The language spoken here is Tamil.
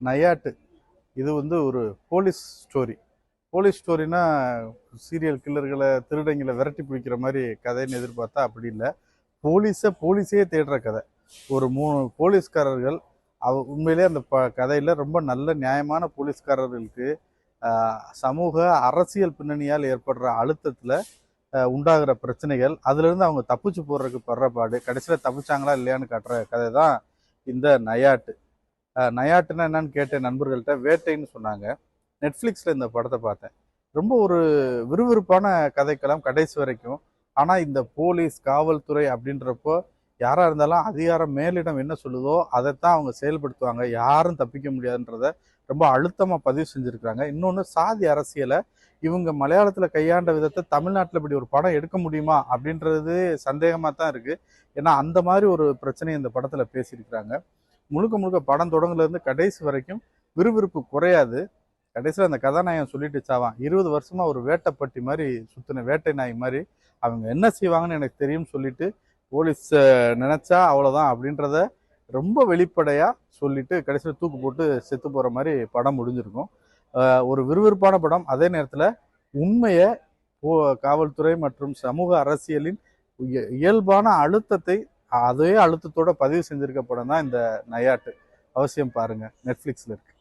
நயாட்டு. இது ஒரு போலீஸ் ஸ்டோரி. போலீஸ் ஸ்டோரினா சீரியல் கில்லர்களை திருடங்களை விரட்டி பிடிக்கிற மாதிரி கதைன்னு எதிர்பார்த்தா அப்படி இல்லை. போலீஸே தேடுற கதை. ஒரு 3 போலீஸ்காரர்கள் உண்மையிலே அந்த கதையில் ரொம்ப நல்ல நியாயமான போலீஸ்காரர்களுக்கு சமூக அரசியல் பின்னணியால் ஏற்படுற அழுத்தத்தில் உண்டாகிற பிரச்சனைகள், அதுலேருந்து அவங்க தப்பிச்சு போடுறதுக்கு படுற பாடு, கடைசியில் தப்பிச்சாங்களா இல்லையான்னு காட்டுற கதை தான் இந்த நயாட்டு. நயாட்டுன்னா என்னன்னு கேட்டேன் நண்பர்கள்ட்ட. வேட்டைன்னு சொன்னாங்க. நெட்ஃப்ளிக்ஸில் இந்த படத்தை பார்த்தேன். ரொம்ப ஒரு விறுவிறுப்பான கதைக்களம் கடைசி வரைக்கும். ஆனால் இந்த போலீஸ் காவல்துறை அப்படின்றப்போ யாராக இருந்தாலும் அதிகாரம் மேலிடம் என்ன சொல்லுதோ அதைத்தான் அவங்க செயல்படுத்துவாங்க. யாரும் தப்பிக்க முடியாதுன்றத ரொம்ப அழுத்தமாக பதிவு செஞ்சுருக்கிறாங்க. இன்னொன்று, சாதி அரசியலை இவங்க மலையாளத்தில் கையாண்ட விதத்தை தமிழ்நாட்டில் இப்படி ஒரு படம் எடுக்க முடியுமா அப்படின்றது சந்தேகமாக தான் இருக்குது. ஏன்னா அந்த மாதிரி ஒரு பிரச்சனையை இந்த படத்தில் பேசியிருக்கிறாங்க. முழுக்க முழுக்க படம் தொடங்குலேருந்து கடைசி வரைக்கும் விறுவிறுப்பு குறையாது. கடைசியில் அந்த கதாநாயகன் சொல்லிட்டு சாவான், 20 வருஷமா ஒரு வேட்டைப்பட்டி மாதிரி சுற்றின வேட்டை நாய் மாதிரி அவங்க என்ன செய்வாங்கன்னு எனக்கு தெரியும்னு சொல்லிட்டு போலீஸ் நினைச்சா அவ்வளோதான் அப்படின்றத ரொம்ப வெளிப்படையாக சொல்லிட்டு கடைசியில் தூக்கு போட்டு செத்து போகிற மாதிரி படம் முடிஞ்சிருக்கும். ஒரு விறுவிறுப்பான படம். அதே நேரத்தில் உண்மையை காவல்துறை மற்றும் சமூக அரசியலின் இயல்பான அழுத்தத்தை அதே அழுத்தத்தோட பதிவு செஞ்சிருக்க படம் தான் இந்த நயாட்டு. அவசியம் பாருங்க, நெட்ஃப்ளிக்ஸில் இருக்கு.